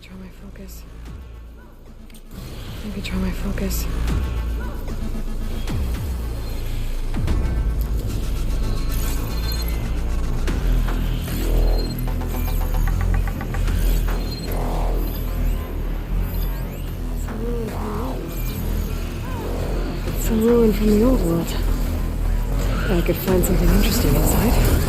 try my focus. Maybe try my focus. It's a ruin from the old world. I could find something interesting inside.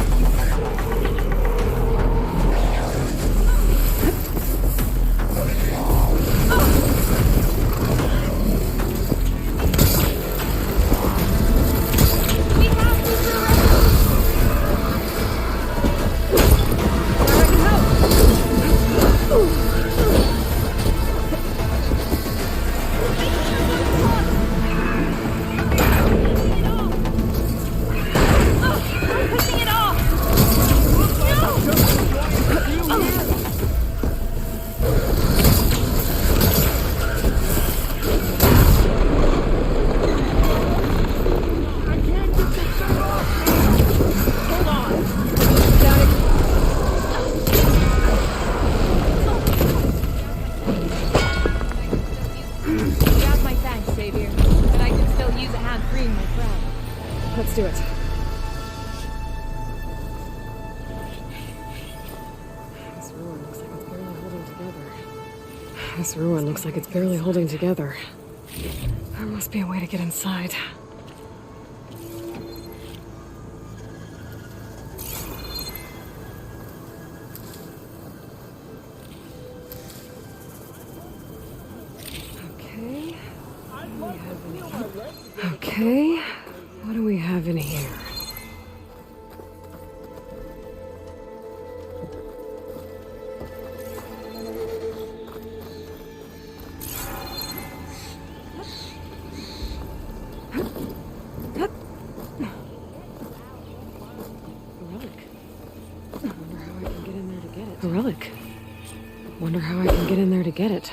Let's do it. This ruin looks like it's barely holding together. This ruin looks like it's barely holding together. There must be a way to get inside. Okay. Okay. What do we have in here? A relic. Wonder how I can get in there to get it.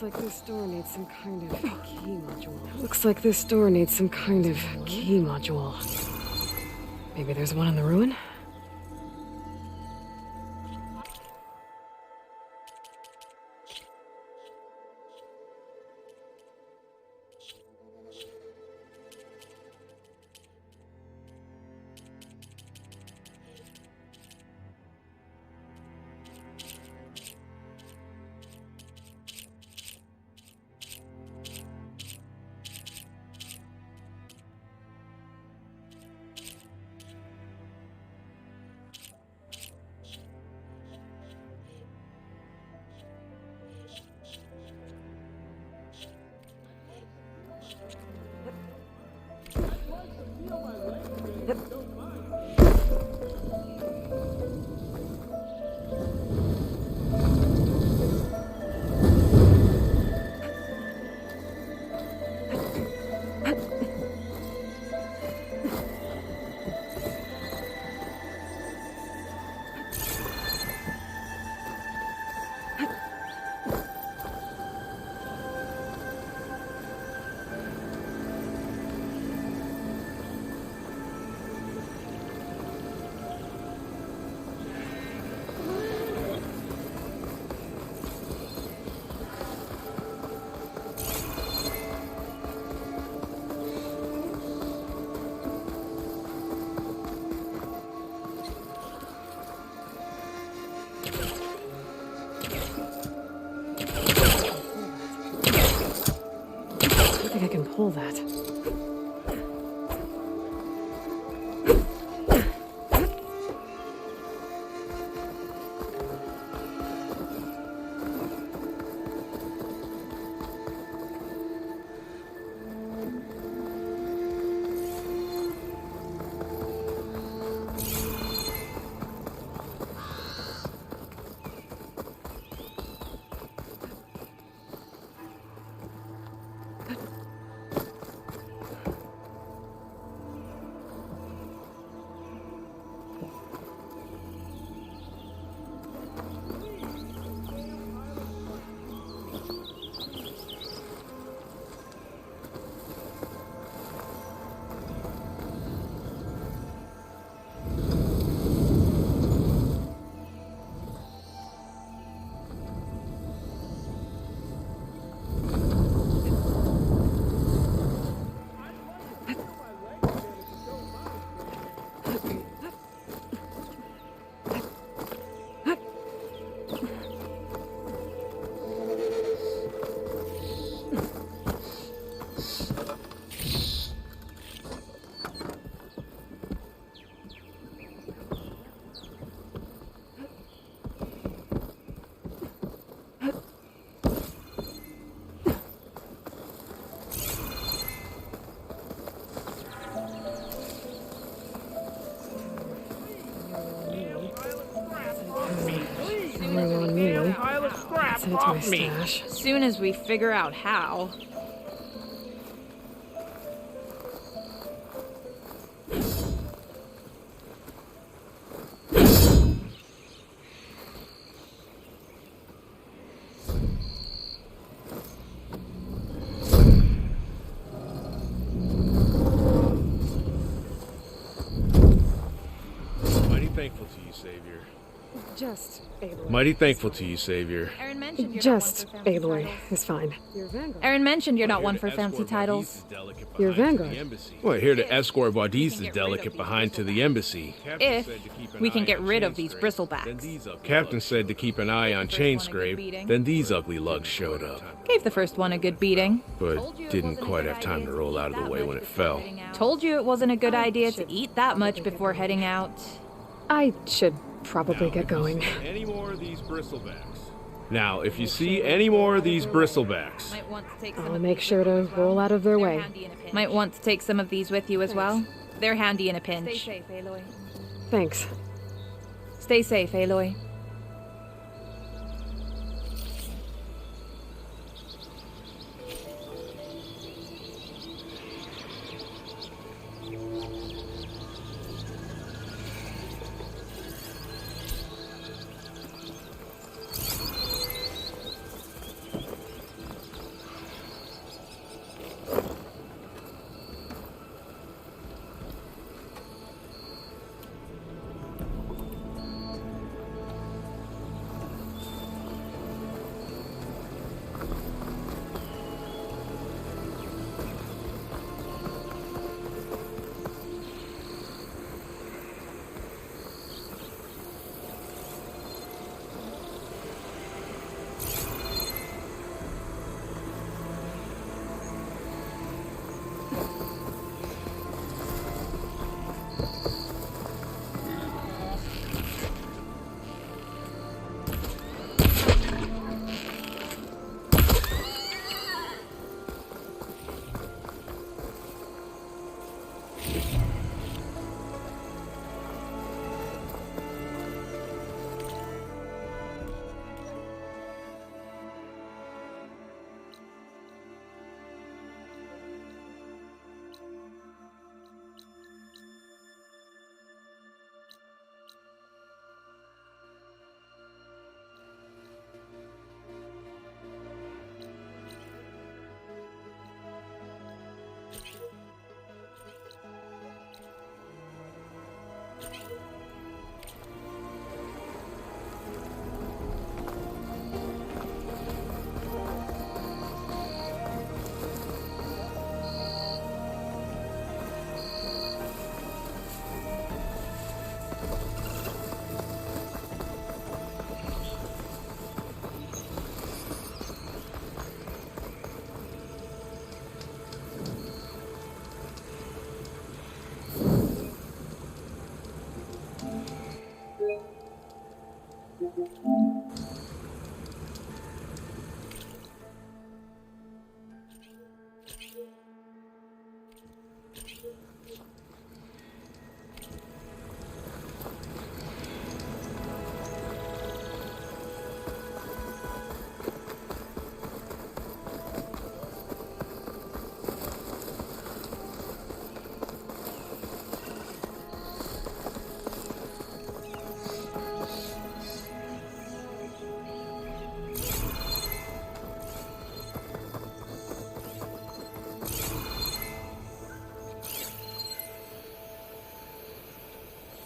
Looks like this door needs some kind of key module. Looks like this door needs some kind of key module. Maybe there's one in the ruin? I can pull that. Send it to my stash. Soon as we figure out how. Mighty thankful to you, Savior. Just Aloy. Mighty thankful to you, Savior. Aaron mentioned you're Just not one for fancy Aloy titles. is fine. Your Vanguard. Aaron mentioned you're not Here one to for fancy escort titles. Baudi's delicate Your behind to the Vanguard. embassy. Well, here to escort We Baudi's can get rid delicate of these behind to the embassy. If we can get rid of these bristlebacks. Captain said to keep an eye on First Chain one a good Scrape. beating. Then these ugly lugs showed up, Gave the first one a good beating. but didn't quite have time to roll out of the way when it fell. Told you it wasn't a good idea to eat that much before heading out. I should probably get going. Any more of these bristlebacks? Now, if you see any more of these bristlebacks, Might want to take some I'll of make these sure with you to as well. roll out of their They're way. handy in a pinch. Might want to take some of these with you as well. They're handy in a pinch. Stay safe, Aloy. Thanks. Stay safe, Aloy.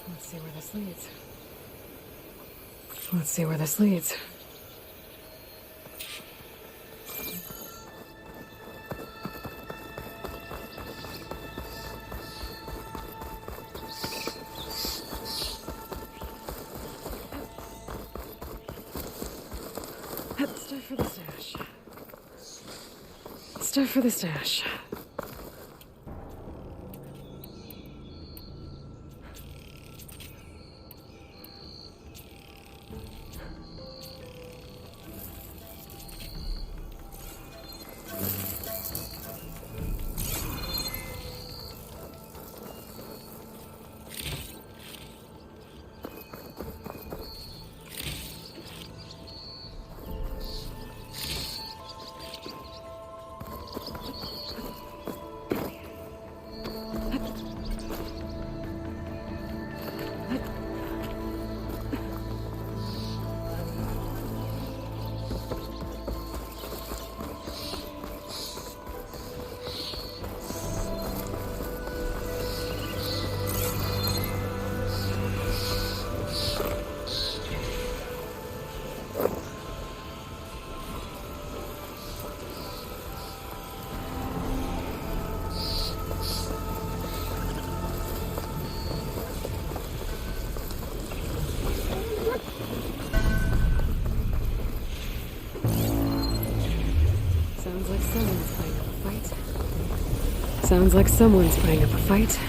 Let's see where this leads. Let's see where this leads. Stuff for the stash. Stuff for the stash. Sounds like someone's putting up a fight. Sounds like someone's putting up a fight.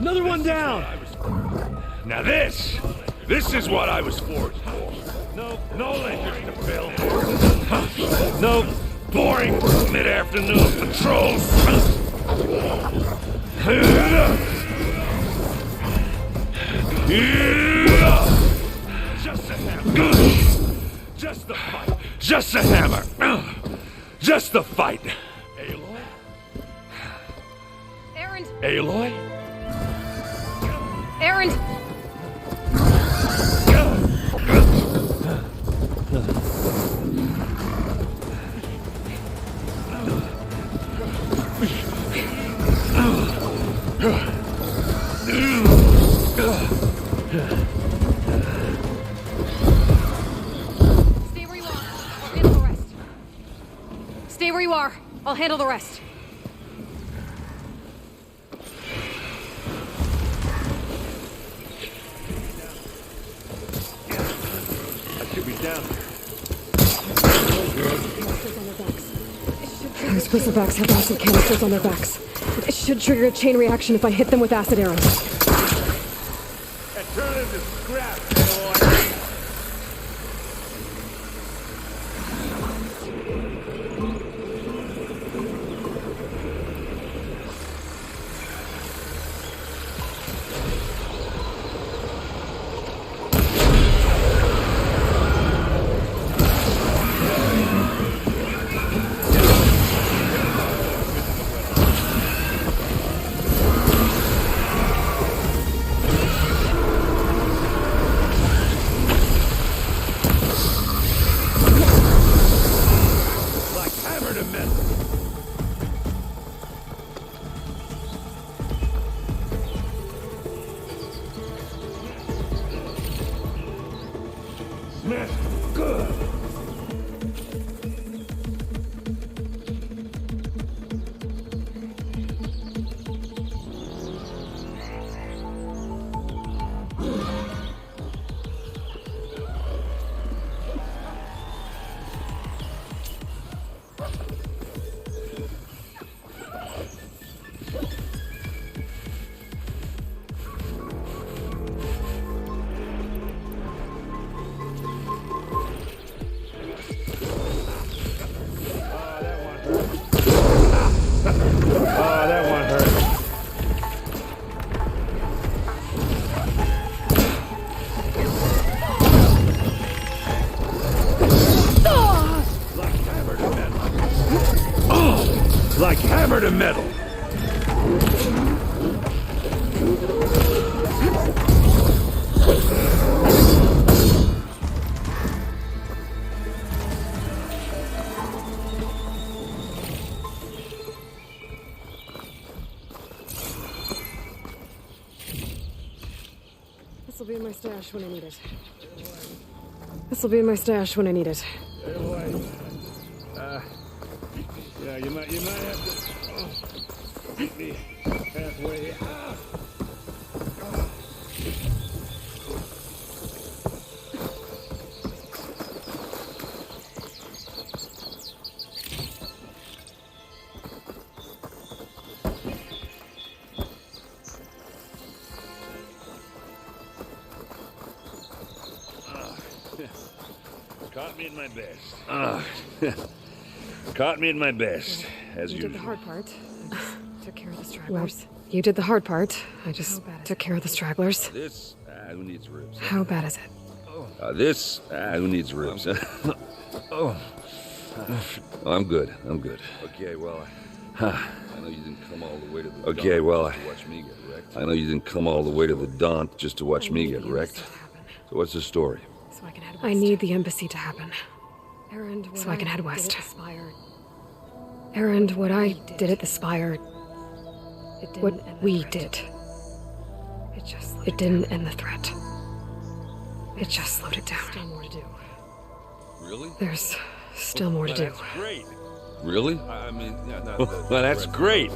Another one down! Now this is what I was forged for. No ledgers to fill. No boring mid-afternoon patrols. Just a hammer. Just the fight. Just a hammer. Just the fight. Aloy? Erend! Aloy? Erend! Stay where you are. I'll handle the rest. Stay where you are. I'll handle the rest. Those bristlebacks have acid canisters on their backs. It should trigger a chain reaction if I hit them with acid arrows. And turn it into scrap, Aloy. Good. Like hammer to metal. This'll be in my stash when I need it. This'll be in my stash when I need it. Yeah, you might have to meet me halfway. Caught me at my best. Caught me at my best, as You usual. did the hard part. I just took care of the stragglers. Well, you did the hard part. I just took care of the stragglers. This, who needs ribs? How bad is it? This, who needs ribs? Oh, I'm good. I'm good. Okay, well, I know you didn't come all the way to the Okay, dump well, just to watch me get wrecked. I know you didn't come all the way to the dump just to watch me get wrecked. So what's the story? So I can head west. I need the embassy to happen. Erend, so I can head west. Erend, what I did at the Spire, What we did. It didn't end the threat. It just slowed it down. Still more to do. Really? There's still more to do. That's great. Really? I mean, yeah, not Well, that's great.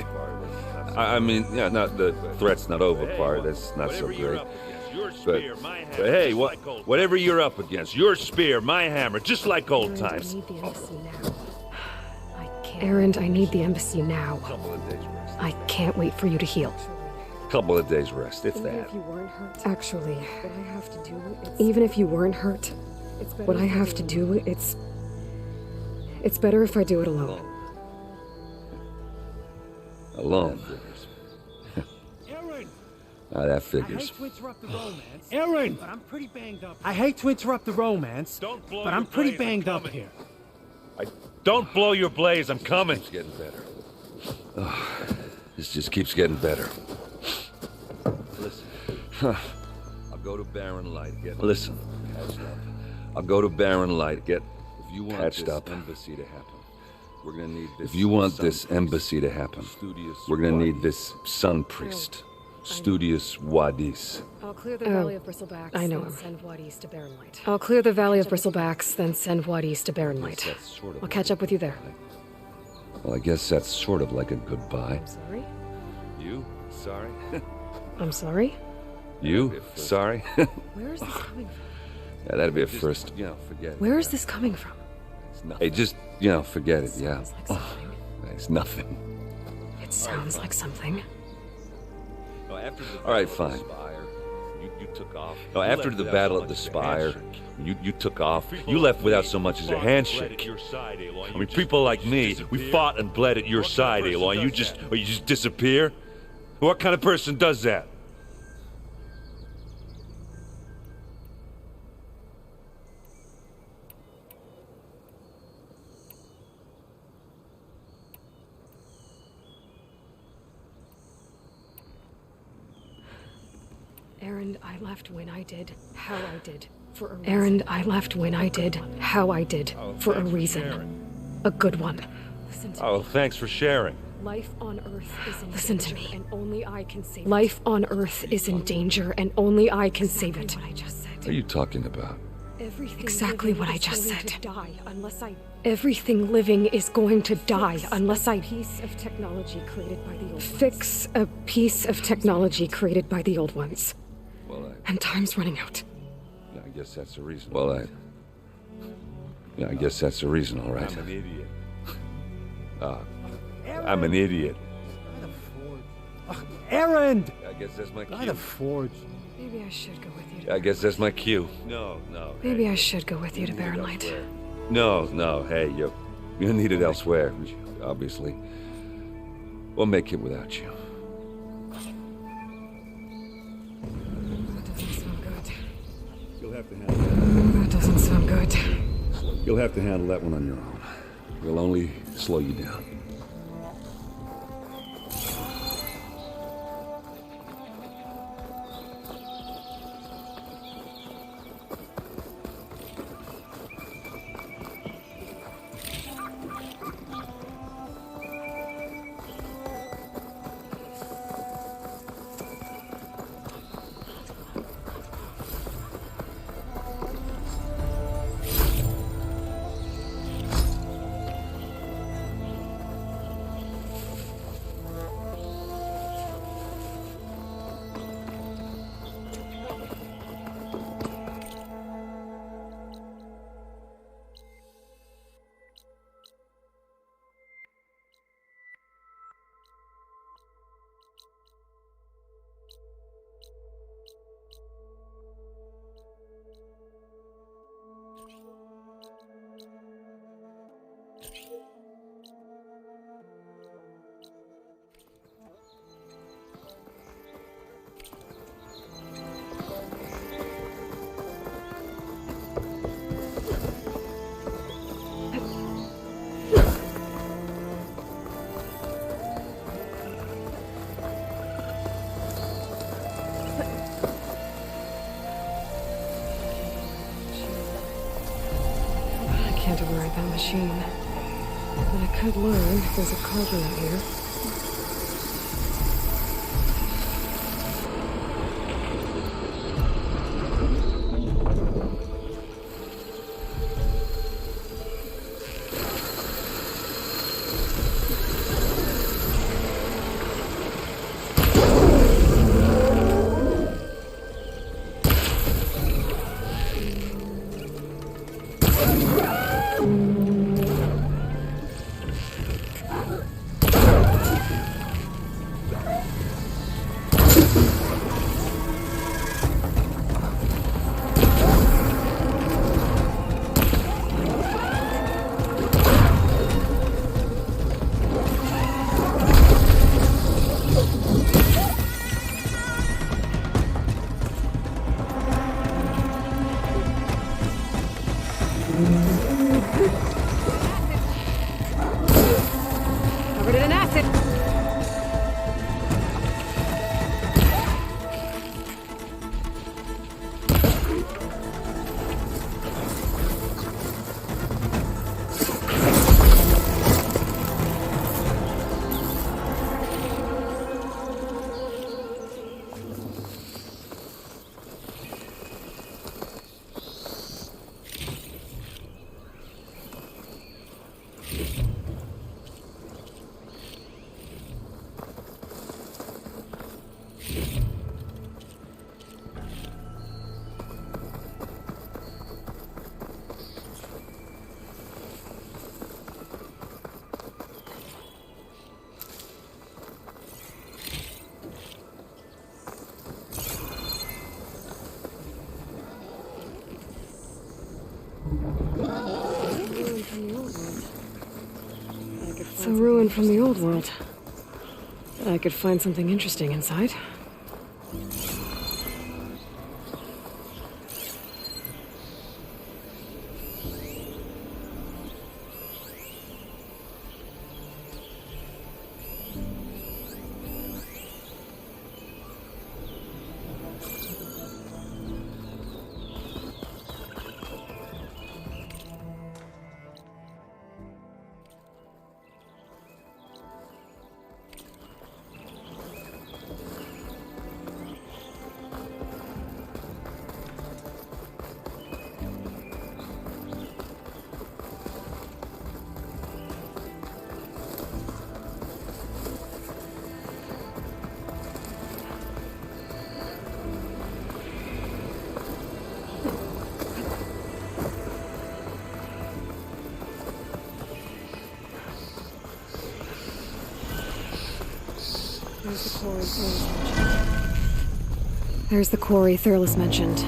I mean, yeah, not the threat's not over part. That's not so great. But hey, whatever you're up against, your spear, my hammer, just like old times. Erend, I need the embassy now. Couple of days rest. I can't wait for you to heal. Couple of days rest, if that. Actually, even if you weren't hurt, what I have to do, it's better if I do it alone. Alone. Aaron! Ah, that I figures. hate to interrupt the romance. Aaron! But I'm pretty banged up. I hate to interrupt the romance, Don't blow but your I'm pretty blaze, I'm banged up coming. here. Don't blow your blaze, I'm coming. It's getting better. Oh, this just keeps getting better. Listen. I'll go to Barren Light. Listen. Patched up. I'll go to Barren Light. Get if you want Patched this up. embassy to happen. We're gonna need this. If you want this embassy to happen, we're gonna need this sun priest, Studious Wadis. I'll clear the Valley of Bristlebacks. I know him. Send Wadis to Barren Light. I'll clear the Valley of Bristlebacks, then send Wadis to Barren Light. That's sort of I'll catch up with you there. Well, I guess that's sort of like a goodbye. I'm sorry? You sorry? I'm sorry? You sorry? Where is this coming from? Yeah, that'd be a first. You know, forget it. Where is this coming from? Hey, just forget it. Yeah. Sounds like something. It's nothing. It sounds like something. All right, fine. You took off. No, after the battle at the Spire, you took off. You left without so much as a handshake. I mean, people like me, we fought and bled at your side, Aloy. You just disappear? What kind of person does that? Erend, I left when I did, how I did, for a reason. Erend, I left when I did, how I did, for a reason. A good one. Listen to me. Oh, thanks for sharing. Life on Earth is in Listen danger, to me. And only I can save it. Life on Earth is in danger, and only I can save it. What I just said. What are you talking about? Exactly what I just said. Everything living is going to die unless I piece of technology created by the old fix a piece of technology created by the old ones. Well, And time's running out. yeah, I guess that's the reason. Well, yeah, I guess that's the reason, all right. I'm an idiot. I'm an idiot. Aaron! I guess that's my By cue. the forge. Maybe I should go with you. I guess that's my cue. No. Maybe I should go with you to Barren Light. No. Hey, you're needed elsewhere, obviously. We'll make it without you. That doesn't sound good. You'll have to handle that one on your own. We'll only slow you down. I can't override that machine. But I could learn if there's a carver out here. from the old world. I could find something interesting inside. There's the quarry Thurles mentioned.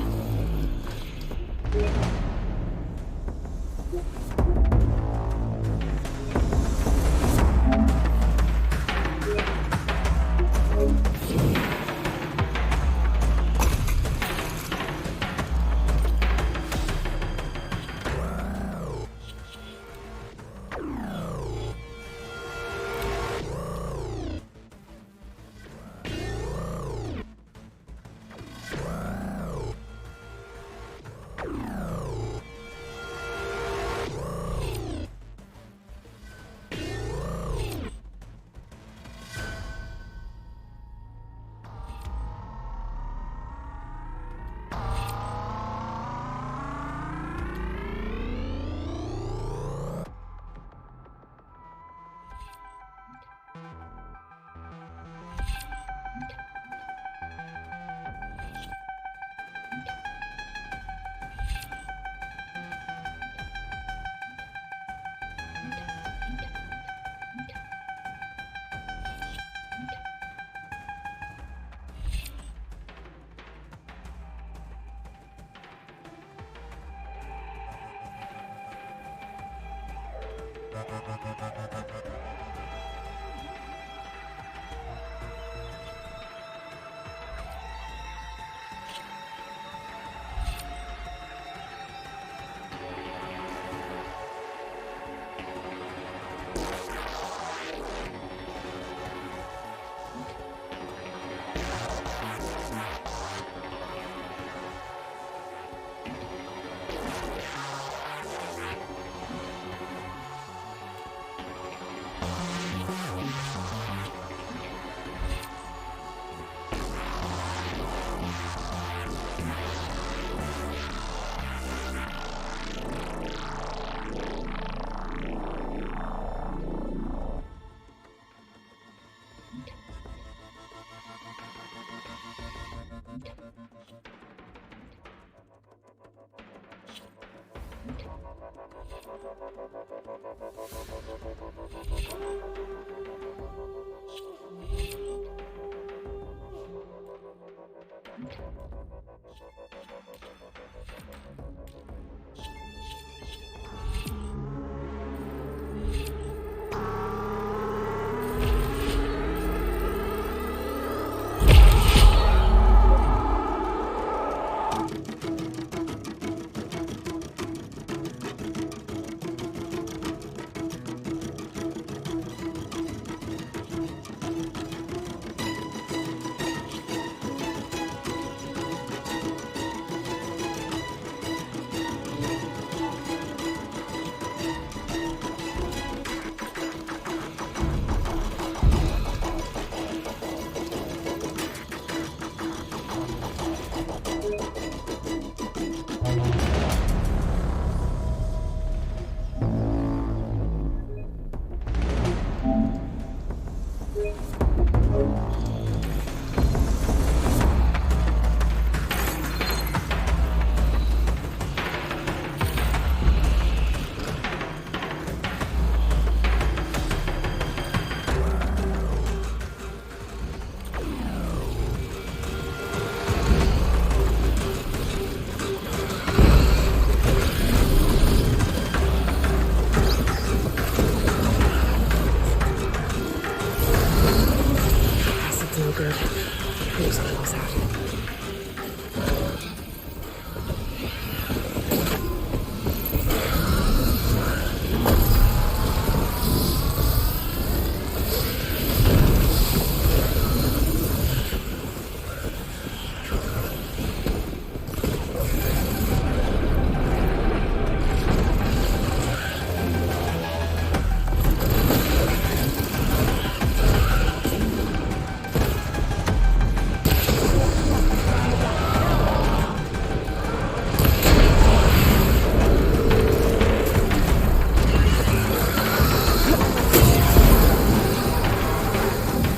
good. Clears the walls out.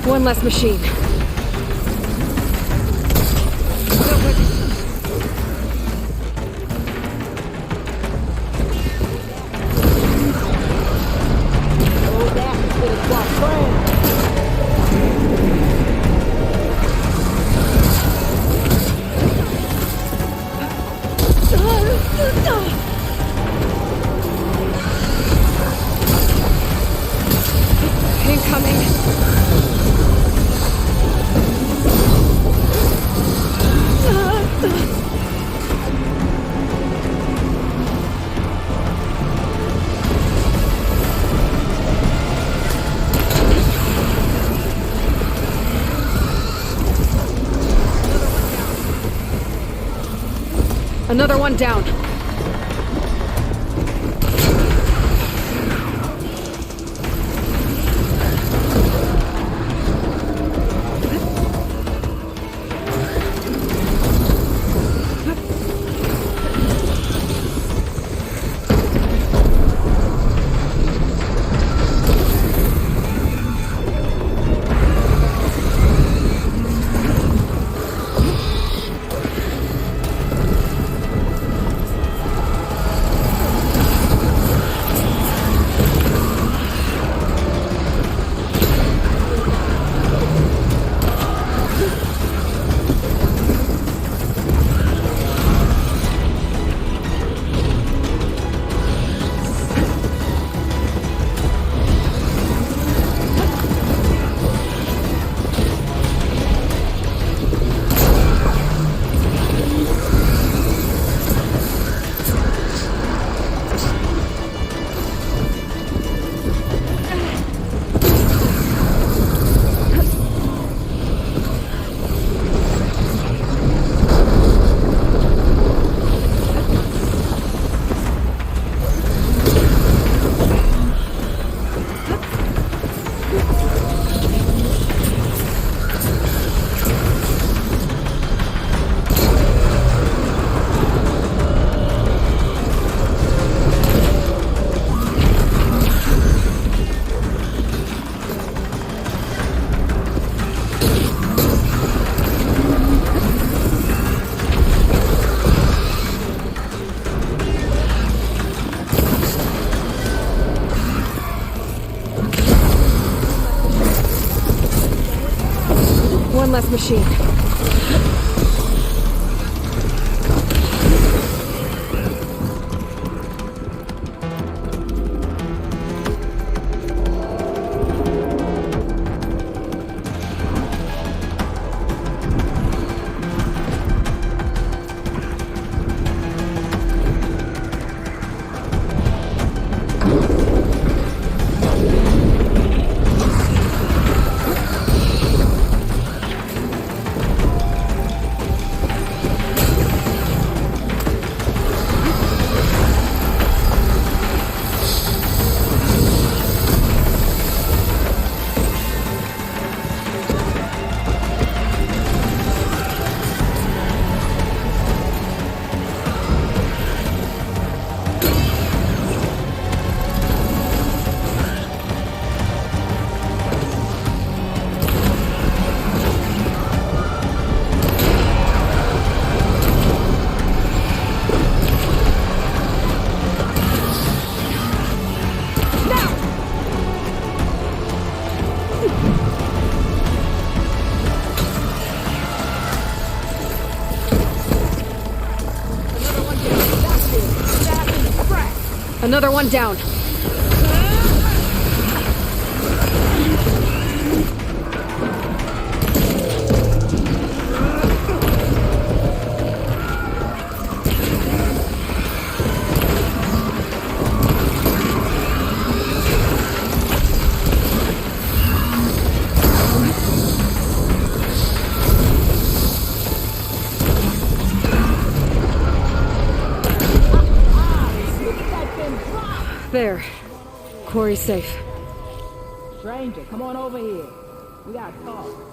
One less machine. Incoming. Another one down. One less machine. Another one down. There. Quarry's safe. Stranger, come on over here. We gotta talk.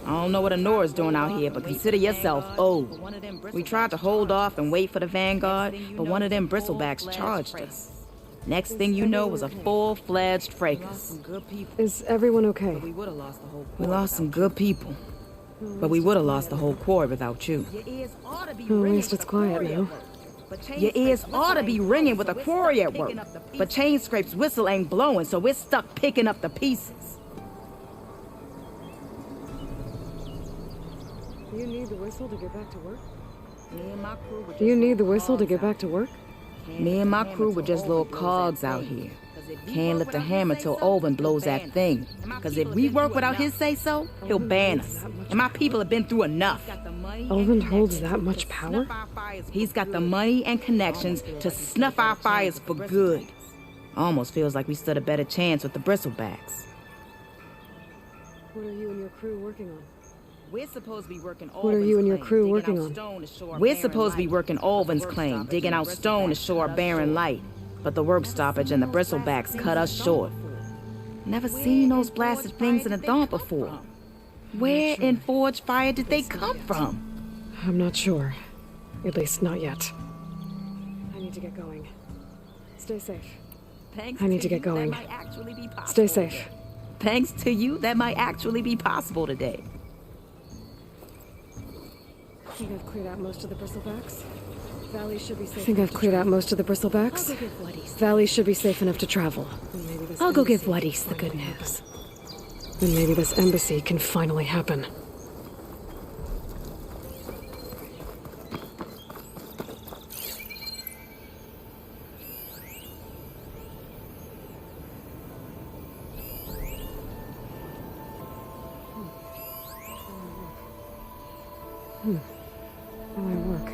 I don't know what Anora's doing out here, but consider yourself old. We tried to hold off and wait for the Vanguard, but one of them bristlebacks charged us. Next thing you know was a full-fledged fracas. Is everyone okay? We lost some good people, but we would have lost the whole Quarry without you. At least it's quiet now. Your ears ought to be ringing with a Quarry at work, but Chainscrape's whistle ain't blowing, so we're stuck picking up the pieces. You need the whistle to get back to work? Me and my crew were Do you need the whistle to get back to work? Me and my crew were just little cogs out here. Can't lift a hammer till Olvin blows that thing. Cause if we work without his say-so, he'll ban us. And my people have been through enough. Olvin holds that much power? He's got the money and connections to snuff our fires for good. Almost feels like we stood a better chance with the bristlebacks. What are you and your crew working on? We're supposed to be working What are you and your crew working on? We're supposed to be working Olvin's claim, digging out stone to show our barren light. But the work stoppage and the bristlebacks cut us short. Never seen those blasted things in the dawn before. Where in Forge Fire did they come from? I'm not sure. At least not yet. I need to get going. Stay safe. I need to get going. Stay safe. Thanks to you, that might actually be possible today. I think I've cleared out most of the bristlebacks. Valley should be safe. I think I've cleared out most of the bristlebacks. Valley should be safe enough to travel. I'll go give Wuddies the good news. And maybe this embassy can finally happen. How I work.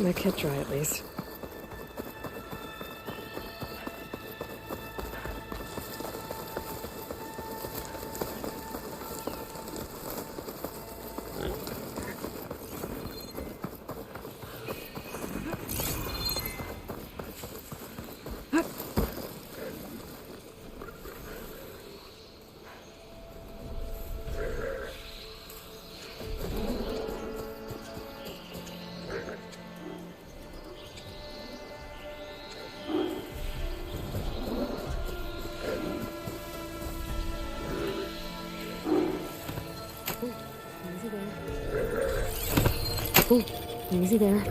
my kit dry at least. Ooh, easy there.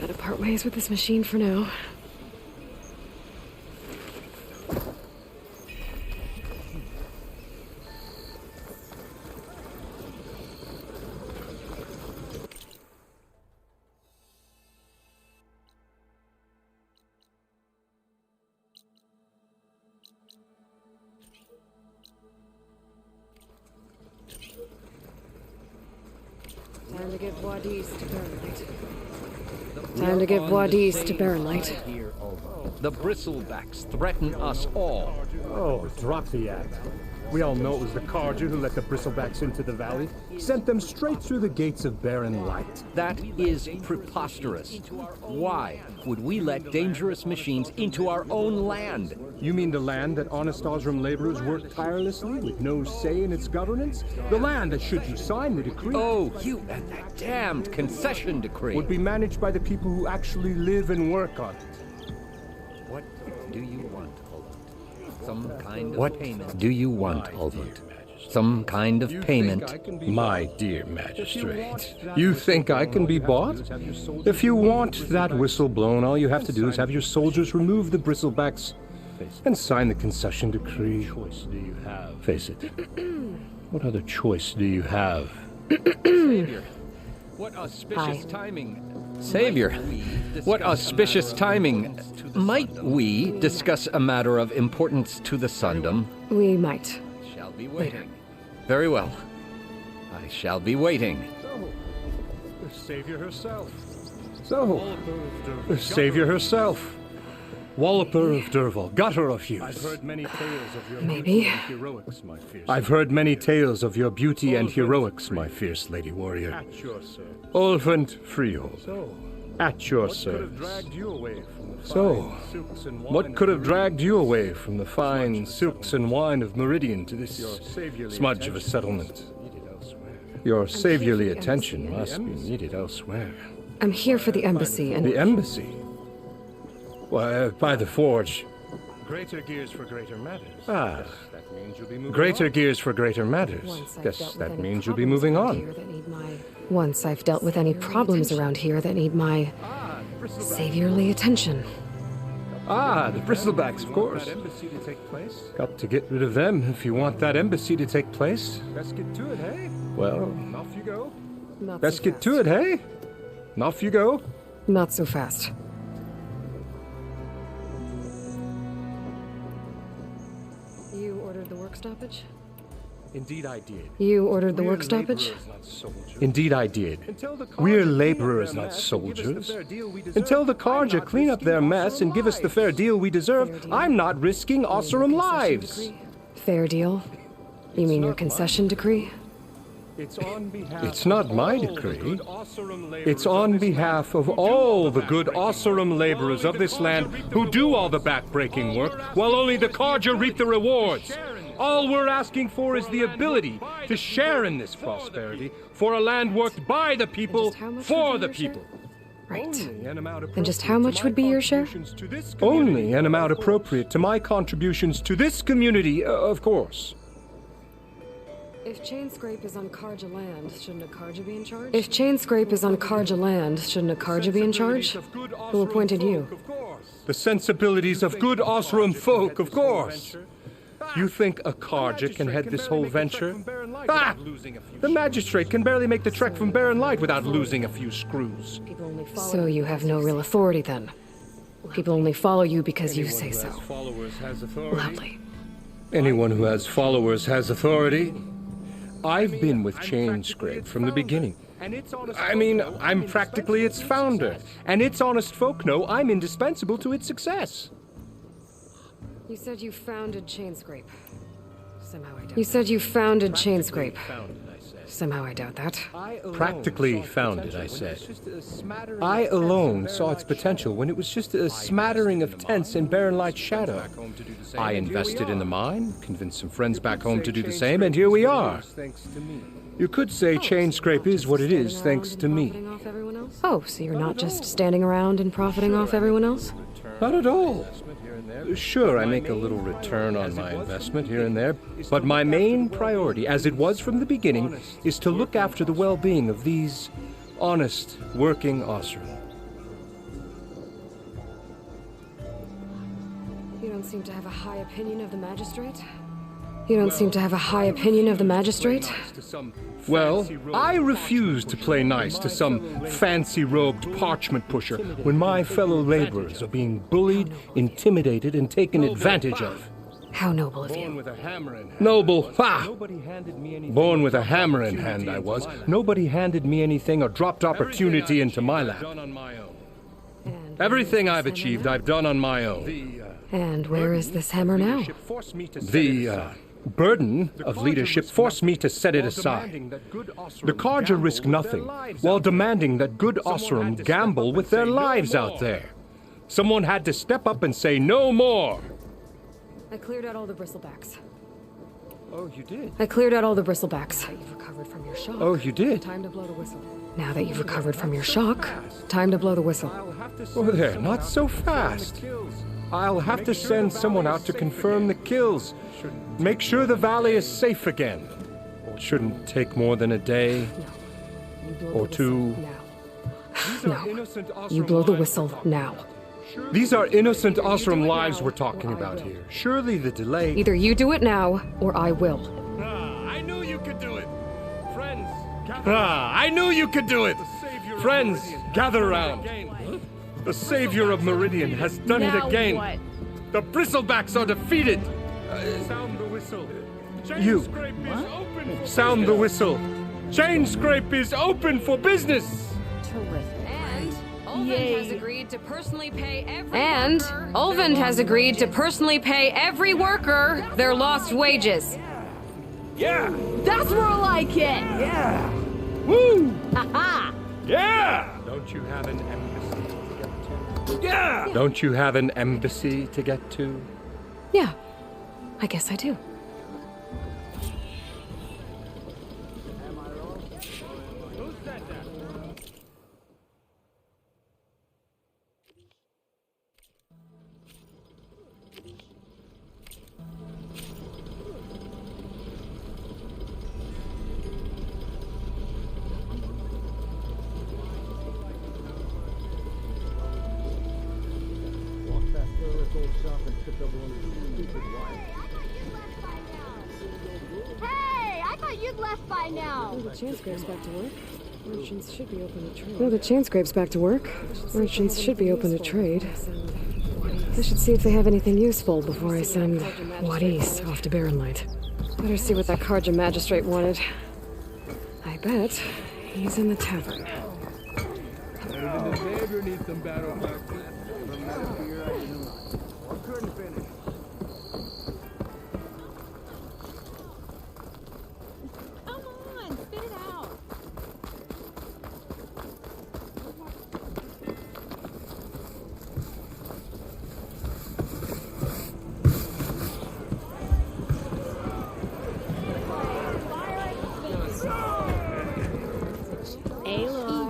Gotta part ways with this machine for now. Time to give Wadis to Baronlight. Time to give Wadis to Baronlight. The bristlebacks threaten us all. Oh, drop the act. We all know it was the Carja who let the bristlebacks into the valley. Sent them straight through the gates of Barren Light. That is preposterous. Why would we let dangerous machines into our own land? You mean the land that honest Osram laborers work tirelessly with no say in its governance? The land that, should you sign the decree... Oh, you and that damned concession decree. ...would be managed by the people who actually live and work on it. What do you want, Olvund? Some kind of payment? What do you want, Olvund? Some kind of payment? My dear magistrate, you think I can be bought? If you want that whistle blown, all you have to do is have your soldiers remove the bristlebacks and sign the concession decree. Face it. What other choice do you have? Savior, what auspicious timing. Savior, what auspicious timing. Might we discuss a matter of importance to the Sundom? We might. Shall be waiting. Very well. I shall be waiting. The Savior herself. The Savior herself. Walloper of Derval, gutter of youth. I've heard many tales of your Maybe. heroics, my fierce. I've heard many tales of your beauty and heroics, my fierce lady warrior. At your service. Olvund Freehold, So, at your what could have service. dragged you away from the So, fine silks and wine what could of have dragged you away from the fine silks and wine of Meridian to this Your saviorly smudge of a attention settlement? needed elsewhere. Your saviorly the attention embassy. must be needed elsewhere. I'm here for the embassy and... The embassy? Why, by the forge. Greater gears for greater matters. Ah, That means you'll be moving greater on. gears for greater matters. Once I've Guess dealt with that any means you'll be problems moving around on. here that need my... Once I've dealt with any problems around here that need my saviorly attention. Ah, the Bristlebacks, of course. Embassy to take place? Got to get rid of them if you want that embassy to take place. Let's get to it, hey? Well, Off you go. Not let's so get to it, hey? And off you go. Not so fast. You ordered the work stoppage? Indeed I did. You ordered the work stoppage? Indeed I did. We're laborers, not soldiers. Until the Carja clean up their mess and give us the fair deal we deserve, I'm not risking Osseram lives. Fair deal? You mean your concession decree? It's not my decree. It's on behalf of all the good Osseram laborers of this land who do all the backbreaking work, while only the Carja reap the rewards. All we're asking for is the ability to share in this prosperity for a land worked by the people, for the people. Right. And just how much would be your share? Only an amount appropriate to my contributions to this community, of course. If Chainscrape is on Carja land, shouldn't a Carja be in charge? If Chainscrape is on Carja land, shouldn't a Carja be in charge? Who appointed you? The sensibilities of good Osseram folk, of course. You think a Carja can head this whole venture? Ah! The magistrate can barely make the trek from Barren Light without losing a few screws. So you have no real authority then? People only follow you because you say so. Loudly. Anyone who has followers has authority. I've been with Chainscrape from the beginning. I mean, I'm practically its founder, and its honest folk know I'm indispensable to its success. You said you founded Chainscrape. Somehow I doubt You said you founded Chainscrape. Somehow I doubt that. Practically founded, I said. I alone saw its potential when it was just a smattering of tents in Barren Light's shadow. I invested in the mine, convinced some friends back home to do the same, and here we are. You could say Chainscrape is what it is thanks to me. Oh, so you're not just standing around and profiting off everyone else? Not at all. Sure, I make a little return on my investment here and there, but my main priority, as it was from the beginning, is to look after the well-being of these honest, working Osseram. You don't seem to have a high opinion of the magistrate? You don't seem to have a high opinion of the magistrate? Well, I refuse to play nice to some fancy-robed parchment pusher when my fellow laborers are being bullied, intimidated, and taken advantage of. How noble of you. Noble, ha! Born with a hammer in hand, I was. Nobody handed me anything or dropped opportunity into my lap. Everything I've achieved, I've done on my own. And where is this hammer now? The burden of leadership forced me to set it aside. The Carja risk nothing, while demanding that good Osseram gamble with their lives out there. Someone had to step up and say no more. I cleared out all the bristlebacks. Oh, you did? I cleared out all the bristlebacks. You've recovered from your shock. Oh, you did? Time to blow the whistle. Now that you've recovered from your shock, time to blow the whistle. Oh, there, not so fast. I'll have to send someone out to confirm the kills. Make sure the valley is safe again. It shouldn't take more than a day. Or two. No. You blow the whistle now. These are innocent Osseram lives we're talking about here. Surely the delay... Either you do it now, or I will. I knew you could do it! Friends, I knew you could do it! Friends, gather around. The savior of Meridian has done it again. What? The Bristlebacks are defeated. Sound the whistle. You. What? Sound the whistle. Chainscrape is open for business. And Ulvund has agreed to personally pay every worker their lost wages. Yeah. That's more like it. Yeah. Woo. Ha-ha. Yeah. Don't you have an embassy to get to? Yeah. Don't you have an embassy to get to? Yeah. I guess I do. Hey, I thought you'd left by now. Oh, the chance grabs back to work. Merchants should be open to trade. Oh, the chance grabes back to work. Merchants should be open to trade. I should see if they have anything useful before I send Wadis off to Barren Light. Better see what that Karja magistrate wanted. I bet he's in the tavern.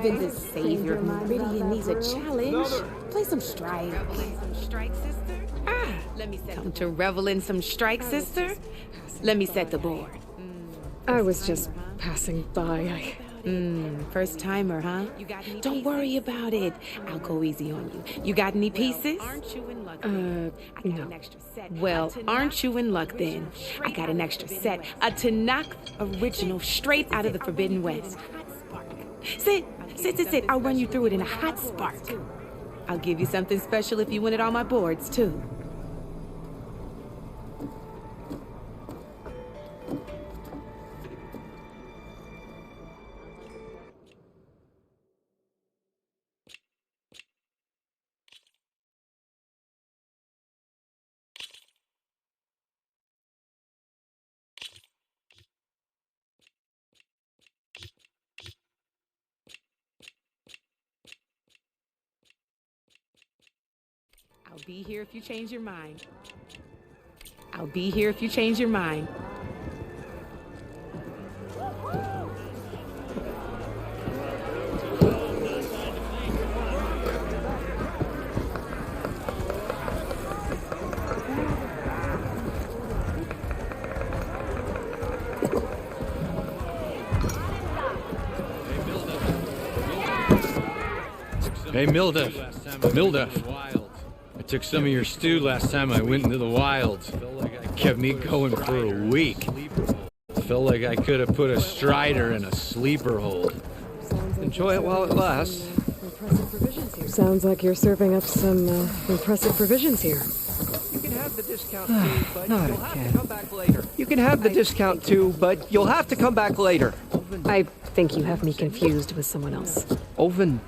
Even the savior Meridian needs a challenge. Play some strike. Sister? Come to revel in some strike, sister? Let me set the board. I was just passing by. First timer, huh? Don't worry about it. I'll go easy on you. You got any pieces? No. Well, aren't you in luck then? I got an extra set. A Tanakh original straight out of the Forbidden West. Sit. I'll run you through it in a hot spark. I'll give you something special if you win it on my boards, too. I'll be here if you change your mind. Hey, Mildef. I took some of your stew last time I went into the wilds. It kept me going for a week. Felt like I could have put a strider in a sleeper hold. Enjoy it while it lasts. Sounds like you're serving up some impressive provisions here. You can have the discount too, but you'll have to come back later. You can have the discount too, but you'll have to come back later. I think you have me confused with someone else. Oven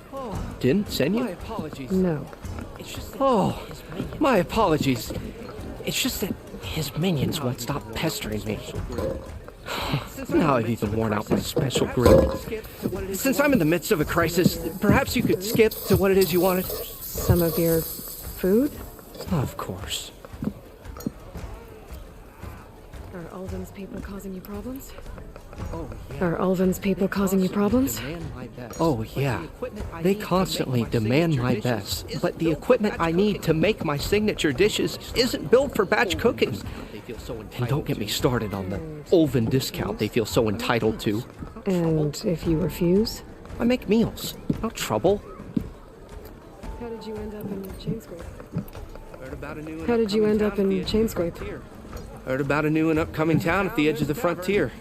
didn't send you? My apologies. No. Oh, my apologies. It's just that his minions won't stop pestering me. Now I've even worn out my special grip. Since I'm in the midst of a crisis, perhaps you could skip to what it is you wanted? Some of your food? Of course. Are Ulvin's people causing you problems? Oh, yeah. They constantly demand my best, but the equipment I need to make my signature dishes isn't built for batch cooking. And don't get me started on the Ulvin discount they feel so entitled to. And if you refuse? I make meals. No trouble. How did you end up in Chainscrape? Heard about a new and upcoming town at the edge of the frontier.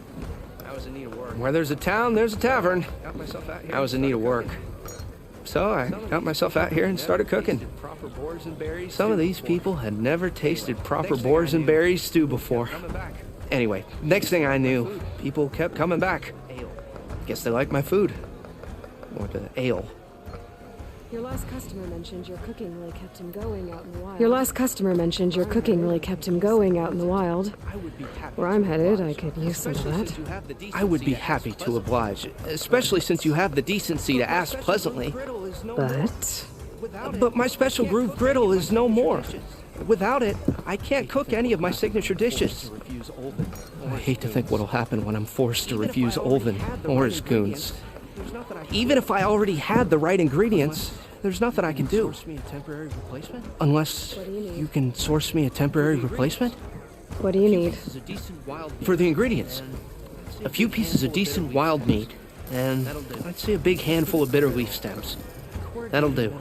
Where there's a town, there's a tavern. I was in need of work. So I got myself out here and started cooking. Some of these people had never tasted proper boars and berries stew before. Anyway, next thing I knew, people kept coming back. Guess they liked my food. Or the ale. Your last customer mentioned your cooking really kept him going out in the wild. Where I'm headed, I could use some of that. I would be happy to oblige, especially since you have the decency to ask pleasantly. But my special groove griddle is no more. Without it, I can't cook any of my signature dishes. I hate to think what'll happen when I'm forced to refuse Ulvin or his goons. Even if I already had the right ingredients, there's nothing I can do. Unless you can source me a temporary replacement? What do you need? For the ingredients. A few pieces of decent wild meat, and I'd say a big handful of bitter leaf stems. That'll do.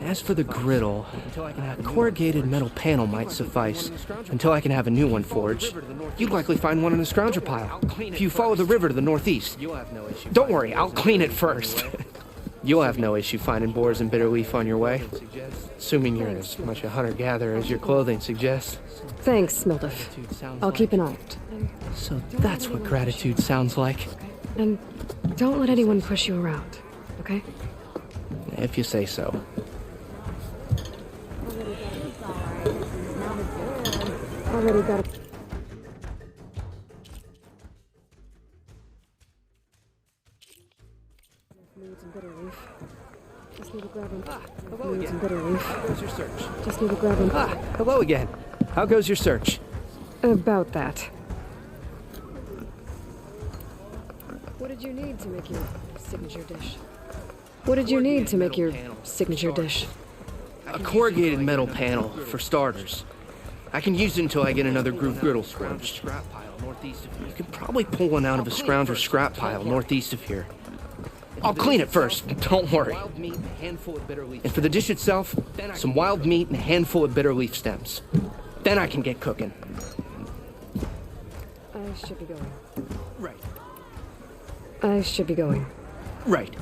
As for the griddle, a corrugated metal panel might suffice until I can have a new one forged. You'd likely find one in the scrounger pile if you follow the river to the northeast. Don't worry, I'll clean it first. You'll have no issue finding boars and bitter leaf on your way, assuming you're as much a hunter-gatherer as your clothing suggests. Thanks, Mildef. I'll keep an eye out. So that's what gratitude sounds like. And don't let anyone push you around, okay? If you say so. Already got a... Some bitter leaf. Just need to grab him. Hello again. Some bitter leaf. How goes your search? Just need to grab him. Hello again. How goes your search? About that. What did you need to make your signature dish? What did you need to make your signature dish? A corrugated metal panel, for starters. I can use it until I get another groove griddle forged. You could probably pull one out of a scrounger scrap pile northeast of here. I'll clean it first, don't worry. And for the dish itself, some wild meat and a handful of bitter leaf stems. Then I can get cooking. I should be going. Right. I should be going. Right.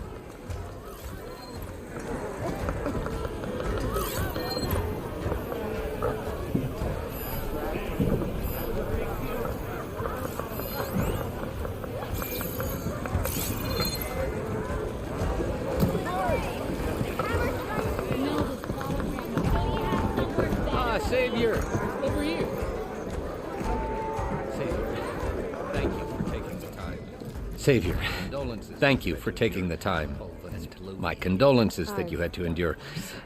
Savior! Over here! Savior, thank you for taking the time. Savior, thank you for taking the time. And my condolences that you had to endure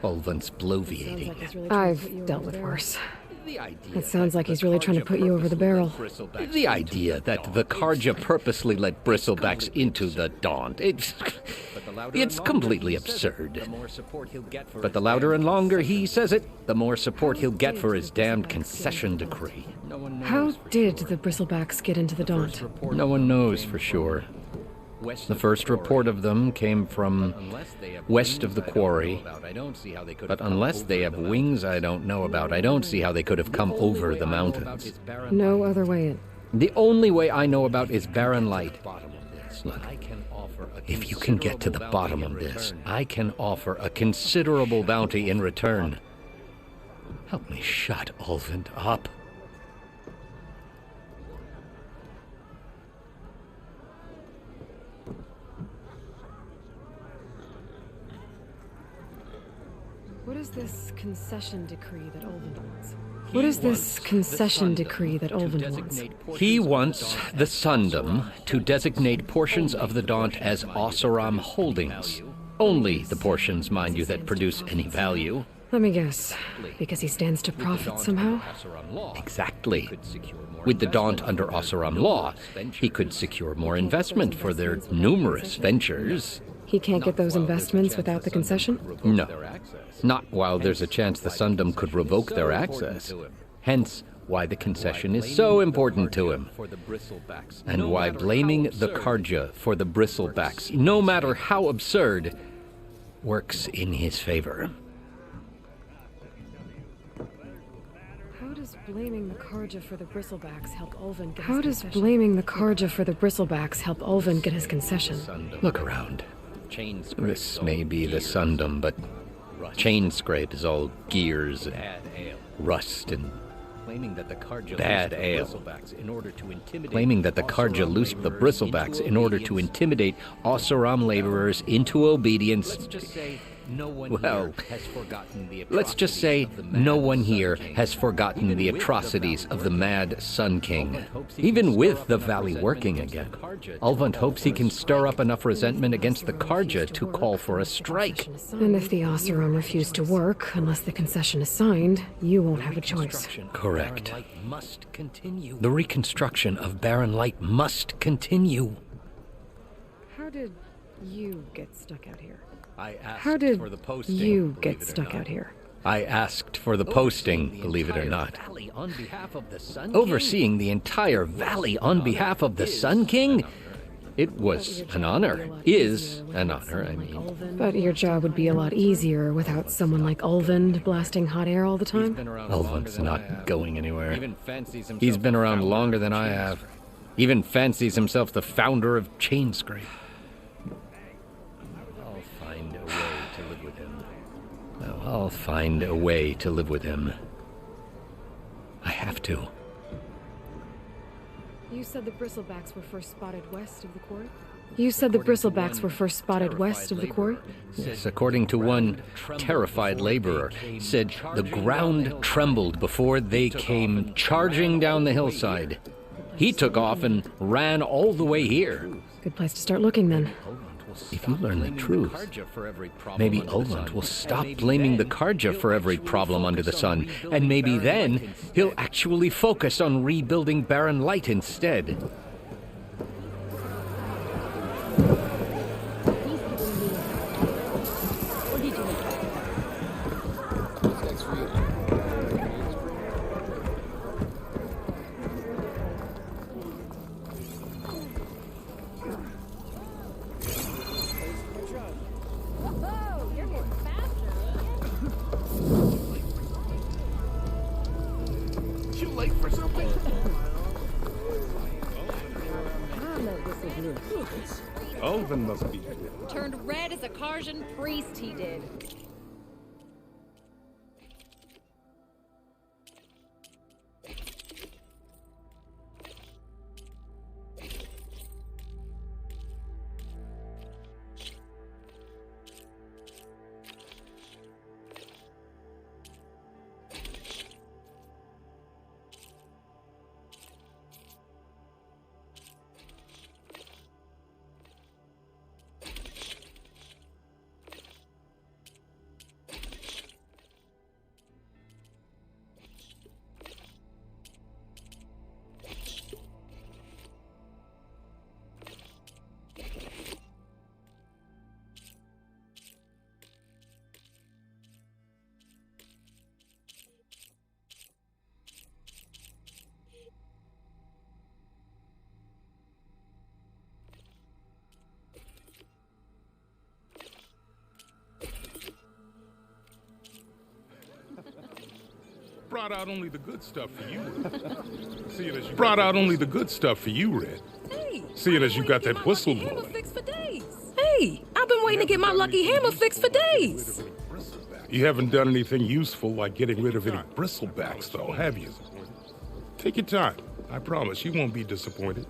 Ulvun's bloviating. I've dealt with worse. It sounds like he's really trying to put you over the barrel. The idea that the Carja purposely let bristlebacks into the Daunt, it's completely absurd. But the louder and longer he says it, the more support he'll get for his damned concession decree. How did the bristlebacks get into the Daunt? No one knows for sure. The first report of them came from west of the quarry, but unless they have wings I don't know about, I don't see how they could have come over the mountains. No other way in. The only way I know about is barren light. Look, if you can get to the bottom of this, I can offer a considerable bounty in return. Help me shut Ulvund up. What is this concession decree that Ulvund wants? What is this concession decree that Ulvund wants? He wants the Sundom to designate portions of the Daunt as Oseram holdings. Only the portions, mind you, that produce any value. Let me guess. Because he stands to profit somehow? Exactly. With the Daunt under Oseram law, he could secure more investment for their numerous ventures. He can't get those investments without the concession? No. Not while there's a chance the Sundom could revoke their access. Hence, why the concession is so important to him. And why blaming the Carja for the bristlebacks, no matter how absurd, works in his favor. How does blaming the Carja for the bristlebacks help Ulvund get his concession? How does blaming the Carja for the bristlebacks help Ulvund get his concession? Look around. This may be the Sundom, but chain scrape is all gears and rust and bad ale. Claiming that the Carja loosed the bristlebacks in order to intimidate Oseram laborers into obedience. Well, let's just say no one here has forgotten the atrocities of the Mad Sun King. Even with the valley working again, Ulvund hopes he can stir up enough resentment against the Carja to call for a strike. And if the Oseram refuse to work, unless the concession is signed, you won't have a choice. Correct. The reconstruction of Barren Light must continue. How did you get stuck out here? How did you get stuck out here? I asked for the posting, believe it or not. Overseeing the entire valley on behalf of the Sun King? It was an honor. Is an honor, I mean. But your job would be a lot easier without someone like Ulvund blasting hot air all the time. Ulvund's not going anywhere. He's been around longer than I have. Even fancies himself the founder of Chainscrape. I'll find a way to live with him. No, I'll find a way to live with him. I have to. You said the bristlebacks were first spotted west of the quarry? You said the bristlebacks were first spotted west of the quarry? Yes, according to one terrified laborer, said the ground trembled before they came charging down the hillside. He took off and ran all the way here. Good place to start looking, then. If you learn the truth, maybe Ulvund will stop blaming the Karja for every problem under the sun, and maybe then he'll actually focus on rebuilding Barren Light instead. Ulvund must be here. Turned red as a Karjan priest, he did. Brought out only the good stuff for you. Brought out only the good stuff for you, Red. Hey, Seeing as you got that whistle blowing. Hey, I've been waiting to get my lucky hammer fixed for days. You haven't done anything useful like getting rid of any bristlebacks, though, have you? Take your time. I promise you won't be disappointed.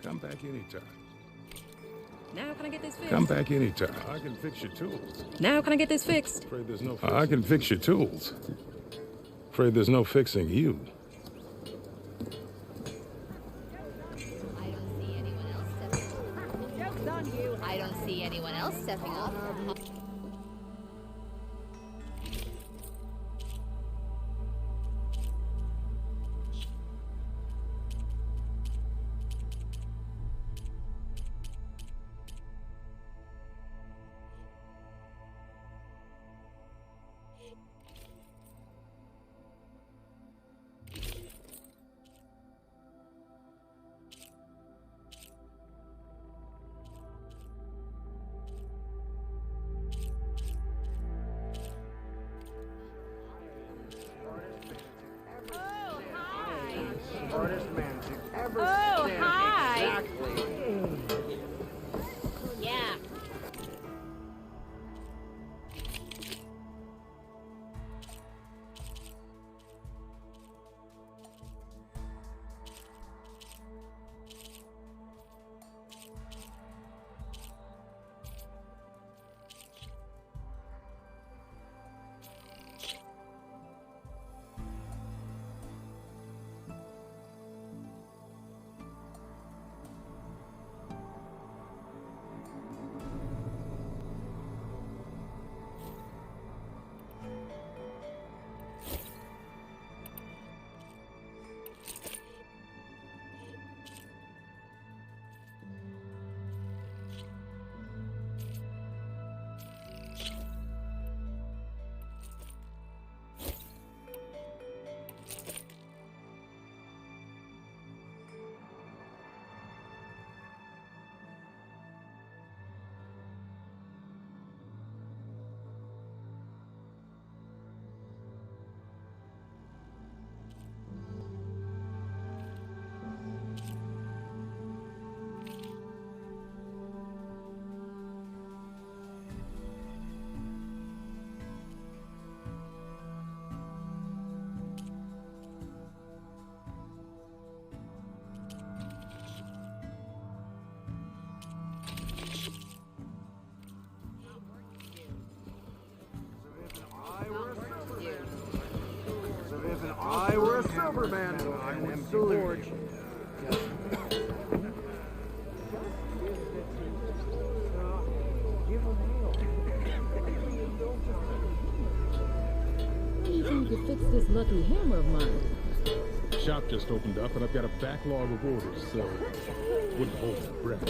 Come back anytime. Now can I get this fixed? Come back anytime. I can fix your tools. Now can I get this fixed? Afraid there's no fixing. I can fix your tools. Afraid there's no fixing you. I don't see anyone else stepping up. Oh, hi. Yeah. I were a silver man, I would salute you. What do you think you fix this lucky hammer of mine? Shop just opened up and I've got a backlog of orders, so wouldn't hold my breath.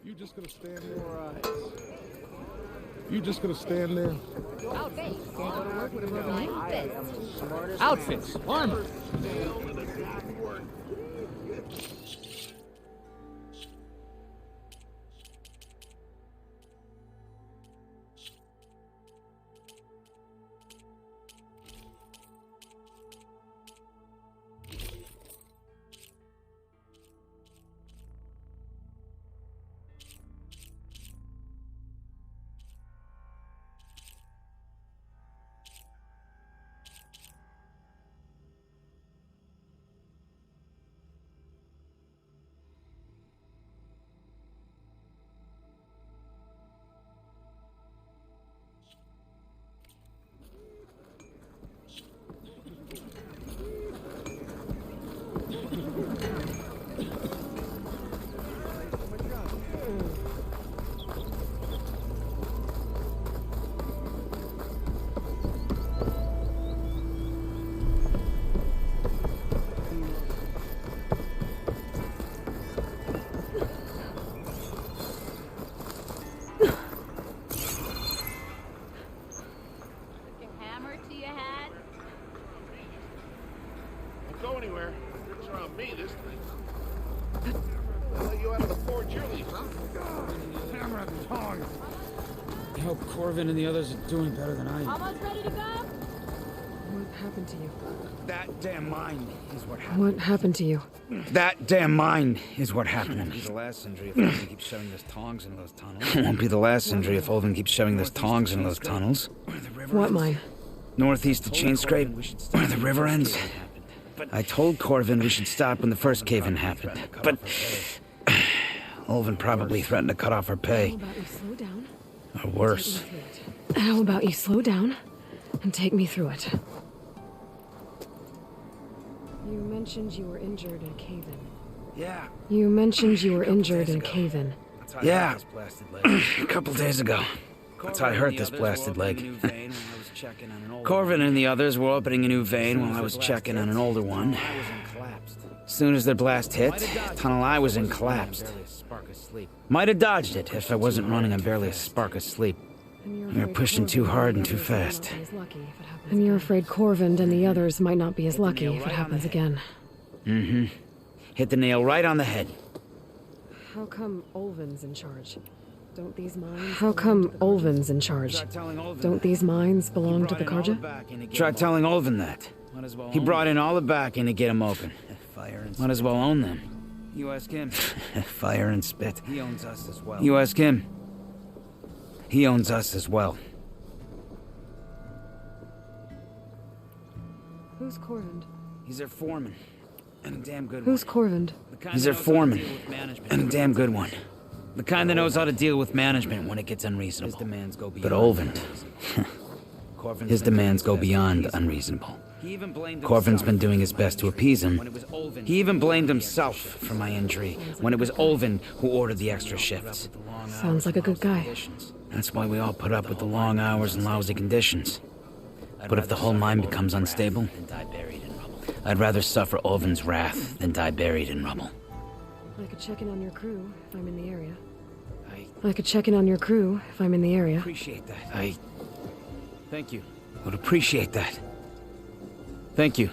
You just gonna stand there? You just gonna stand there? Outfits, armor. Hammer to your hat. Don't go anywhere. It's around me this thing. Well, you out of the forge early, huh? Hammer the tongs. I hope Corvin and the others are doing better than I am. Almost ready to go? What happened to you? That damn mine is what happened. What happened to you? That damn mine is what happened. Won't be the last injury if Olvin keeps shoving those tongs into those tunnels. Won't be the last injury if Olvin keeps shoving those tongs into those tunnels. What mine? Northeast of Chainscrape, where the river ends. I told Corvin we should stop when the first cave-in happened, but Olvin probably threatened to cut off our pay. How about you slow down? Or worse. How about you slow down and take me through it? You mentioned you were injured in cave-in. Yeah. You mentioned you were injured in cave-in. Yeah. A couple days ago. That's how I hurt this blasted leg. Corvin and the others were opening a new vein while I was checking on an older one. As soon as their blast hit, the tunnel I was in collapsed. Might have dodged it if I wasn't running on barely a spark of sleep. We were pushing too hard and too fast. And you're afraid Corvin and the others might not be as lucky if it happens again. Mm-hmm. Hit the nail right on the head. How come Olvin's in charge? Don't these mines... How come Olvin's in charge? Don't these mines belong to the Karja? Try telling Olvin that. He brought in all the backing to get them open. Might as well own them. You ask him. Fire and spit. He owns us as well. You ask him. He owns us as well. Who's Corvin? He's their foreman. And a damn good one. Who's Corvin? He's their foreman. And a damn good one. The kind that knows how to deal with management when it gets unreasonable. But Olvin... his demands go beyond unreasonable. Corvin's been doing his best to appease him. He even blamed himself for my injury when it was Olvin who ordered the extra shifts. Sounds like a good guy. That's why we all put up with the long hours and lousy conditions. But if the whole mine becomes unstable, I'd rather suffer Olvin's wrath than die buried in rubble. I could check in on your crew if I'm in the area. I could check in on your crew if I'm in the area. Appreciate that. Thank you. Would appreciate that. Thank you.